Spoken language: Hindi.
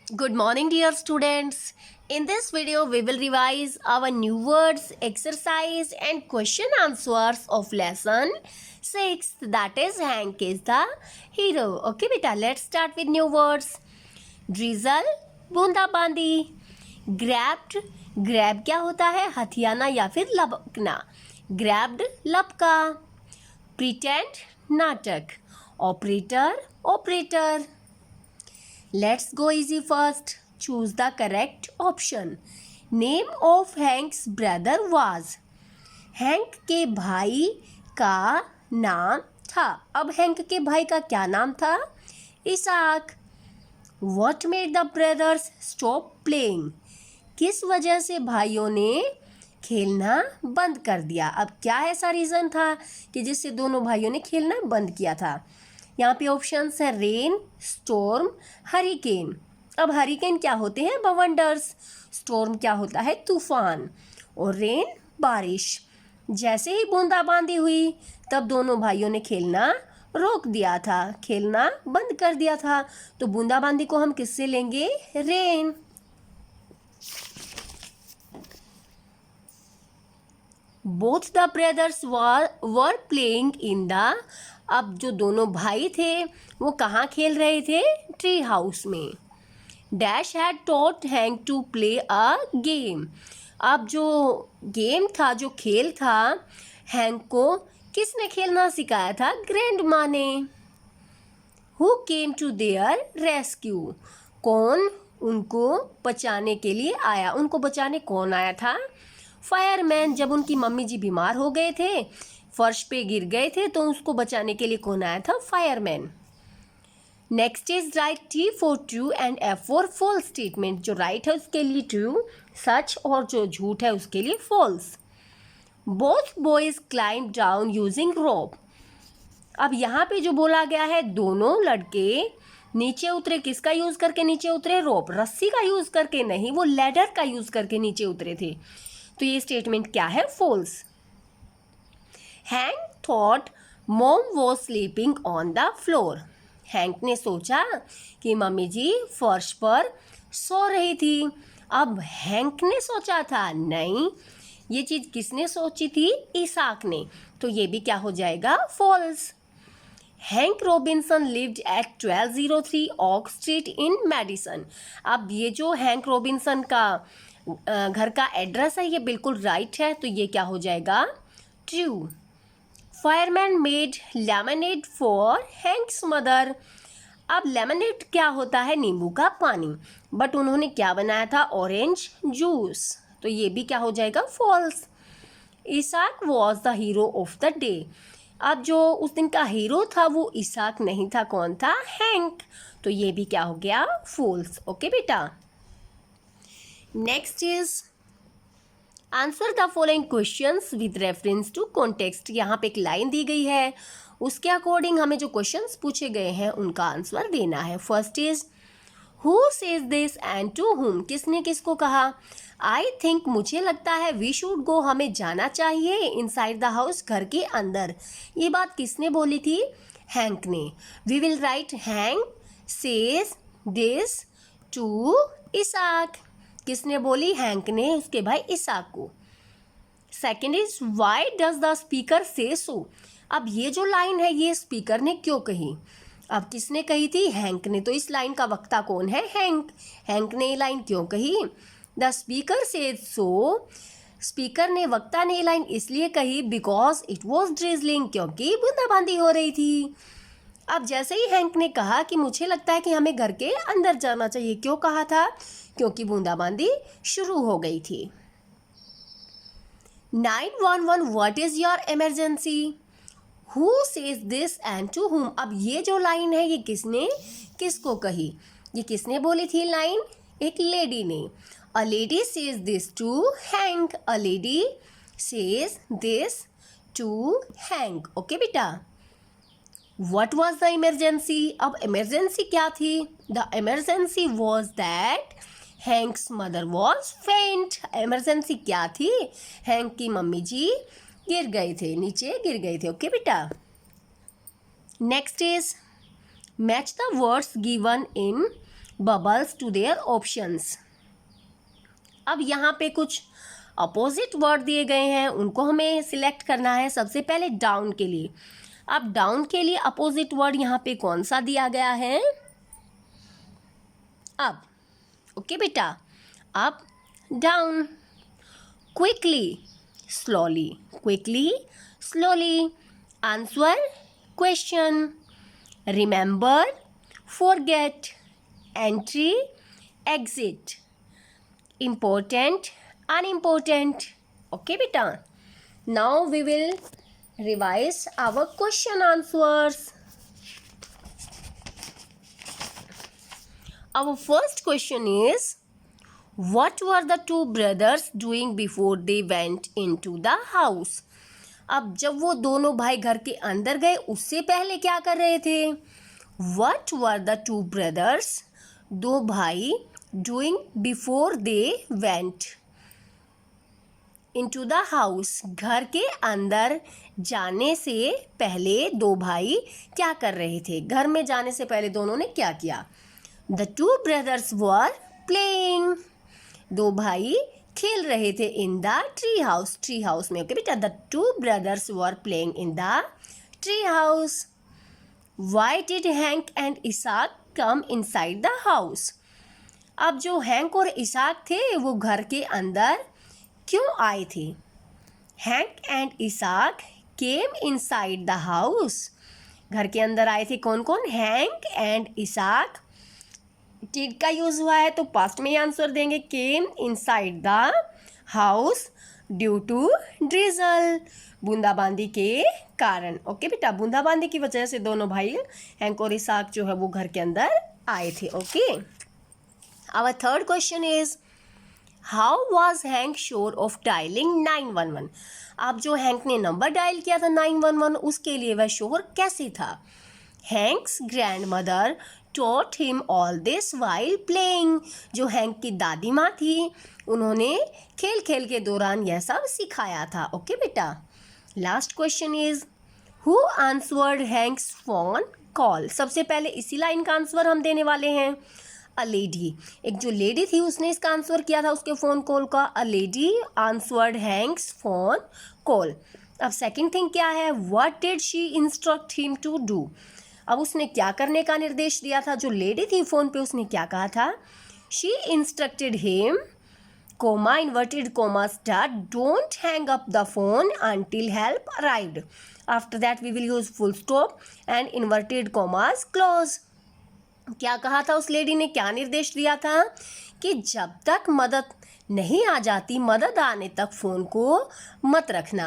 Good morning, dear students. In this video, we will revise our new words, exercise, and question answers of lesson 6. That is, Hank is the hero. Okay, beta, let's start with new words. Drizzle, बूंदा बांदी. Grabbed, grab क्या होता है? हथियाना या फिर लपकना. Grabbed, लपका. Pretend, नाटक. Operator, operator. Let's go easy first. Choose the correct option. Name of Hank's brother was. Hang के भाई का नाम था. अब हैंक के भाई का क्या नाम था? Isaac. What made the brothers stop playing? किस वजह से भाइयों ने खेलना बंद कर दिया? अब क्या ऐसा रीज़न था कि जिससे दोनों भाइयों ने खेलना बंद किया था? यहाँ पे ऑप्शंस है रेन, स्टॉर्म, हरिकेन. अब हरिकेन क्या होते हैं? बवंडर्स. स्टॉर्म क्या होता है? तूफान. और रेन बारिश. जैसे ही बूंदाबांदी हुई तब दोनों भाइयों ने खेलना रोक दिया था, खेलना बंद कर दिया था. तो बूंदाबांदी को हम किससे लेंगे? Rain. Both the brothers were playing in the. अब जो दोनों भाई थे वो कहाँ खेल रहे थे? ट्री हाउस में. Dash had taught Hank to play a game. अब जो गेम था, जो खेल था, हैंक को किसने खेलना सिखाया था? ग्रैंड माँ ने. Who came to their rescue. कौन उनको बचाने के लिए आया? उनको बचाने कौन आया था? फायरमैन. जब उनकी मम्मी जी बीमार हो गए थे, फर्श पे गिर गए थे, तो उसको बचाने के लिए कौन आया था? Fireman. Next is right. T for true and F for false statement. जो राइट है उसके लिए ट्रू, सच, और जो झूठ है उसके लिए false. Both boys climb down using rope. अब यहाँ पे जो बोला गया है, दोनों लड़के नीचे उतरे. किसका यूज करके नीचे उतरे? रोप, रस्सी का यूज करके नहीं, वो लैडर का यूज करके नीचे उतरे थे. तो ये स्टेटमेंट क्या है? False. Hank thought mom was sleeping on the floor. Hank ने सोचा कि मम्मी जी फर्श पर सो रही थी. अब हैंक ने सोचा था? नहीं, ये चीज़ किसने सोची थी? इसाक ने. तो ये भी क्या हो जाएगा? False. Hank Robinson lived at 1203 oak street in medicine. अब ये जो हैंक रॉबिन्सन का घर का एड्रेस है, ये बिल्कुल राइट है, तो ये क्या हो जाएगा? True. Fireman made lemonade for Hanks mother. अब लेमनेड क्या होता है? नींबू का पानी. बट उन्होंने क्या बनाया था? Orange juice. तो ये भी क्या हो जाएगा? False. Isaac was the hero of the day. अब जो उस दिन का हीरो था वो इसाक नहीं था. कौन था? हैंक. तो ये भी क्या हो गया? फॉल्स. ओके बेटा. Next is answer the following questions with reference to context. यहाँ पे एक लाइन दी गई है, उसके अकॉर्डिंग हमें जो क्वेश्चंस पूछे गए हैं उनका आंसर देना है. First is who says this and to whom. किसने किसको कहा? आई थिंक, मुझे लगता है, वी शुड गो, हमें जाना चाहिए, इनसाइड द हाउस, घर के अंदर. ये बात किसने बोली थी? हैंक ने. We will write Hank says this to Isaac. किसने बोली? हैंक ने उसके भाई इसाक को. Second is why does the speaker say so. अब ये जो लाइन है ये स्पीकर ने क्यों कही? अब किसने कही थी? हैंक ने. तो इस लाइन का वक्ता कौन है? हैंक. हैंक ने ये लाइन क्यों कही? The speaker said so. Speaker ने, वक्ता ने ये लाइन इसलिए कही बिकॉज इट वॉज ड्रिजलिंग, क्योंकि बूंदाबांदी हो रही थी. अब जैसे ही हैंक ने कहा कि मुझे लगता है कि हमें घर के अंदर जाना चाहिए, क्यों कहा था? क्योंकि बूंदाबांदी शुरू हो गई थी. 911 what is your emergency. Who says this and to whom. अब ये जो लाइन है ये किसने किसको कही? ये किसने बोली थी लाइन? एक लेडी ने. A lady says this to Hank. A lady says this to Hank. Okay बेटा. What was the emergency? अब emergency क्या थी? The emergency was that Hank's mother was faint. emergency क्या थी? हैंक की मम्मी जी गिर गए थे, नीचे गिर गए थे. ओके बेटा. Next is match the words given in bubbles to their options. अब यहाँ पे कुछ अपोजिट वर्ड दिए गए हैं, उनको हमें सिलेक्ट करना है. सबसे पहले डाउन के लिए. अब डाउन के लिए अपोजिट वर्ड यहाँ पे कौन सा दिया गया है? अप. ओके बेटा, up, down. Quickly, slowly. Quickly, slowly. Answer, question. Remember, forget. Entry, exit. important, unimportant. Okay beta, now we will revise our question answers. Our first question is, what were the two brothers doing before they went into the house? अब जब वो दोनों भाई घर के अंदर गए उससे पहले क्या कर रहे थे? What were the two brothers, दो भाई, doing before they went into the house, घर के अंदर जाने से पहले दो भाई क्या कर रहे थे? घर में जाने से पहले दोनों ने क्या किया? The two brothers were playing, दो भाई खेल रहे थे in the tree house, tree house में. ओके बेटा, the two brothers were playing in the tree house. Why did Hank and Isaac come inside the house? अब जो हैंक और इसाक थे वो घर के अंदर क्यों आए थे? Hank and Isaac came inside the house. घर के अंदर आए थे कौन कौन? Hank and Isaac. डिड का यूज हुआ है तो पास्ट में ही आंसर देंगे. Came inside the house due to drizzle, बूंदाबांदी के कारण. ओके बेटा, बूंदाबांदी की वजह से दोनों भाई हैंक और इसाक जो है वो घर के अंदर आए थे. Okay. Our third question is, how was Hank sure of dialing 911? अब जो हैंक ने नंबर डायल किया था 911, उसके लिए वह श्योर कैसे था? Hank's grandmother taught him all this while playing. जो हैंक की दादी माँ थी उन्होंने खेल खेल के दौरान यह सब सिखाया था. ओके बेटा. Last question is, who answered Hank's phone call? सबसे पहले इसी लाइन का आंसर हम देने वाले हैं. अ लेडी, एक जो लेडी थी उसने इसका आंसर किया था उसके फ़ोन कॉल का. A lady answered Hank's phone call. अब सेकंड थिंग क्या है? What did she instruct him to do? अब उसने क्या करने का निर्देश दिया था? जो लेडी थी फ़ोन पे उसने क्या कहा था? She instructed him, comma, inverted comma start, don't hang up the phone until help arrived. After that we will use full stop and inverted commas close. क्या कहा था उस लेडी ने? क्या निर्देश दिया था? कि जब तक मदद नहीं आ जाती, मदद आने तक फ़ोन को मत रखना.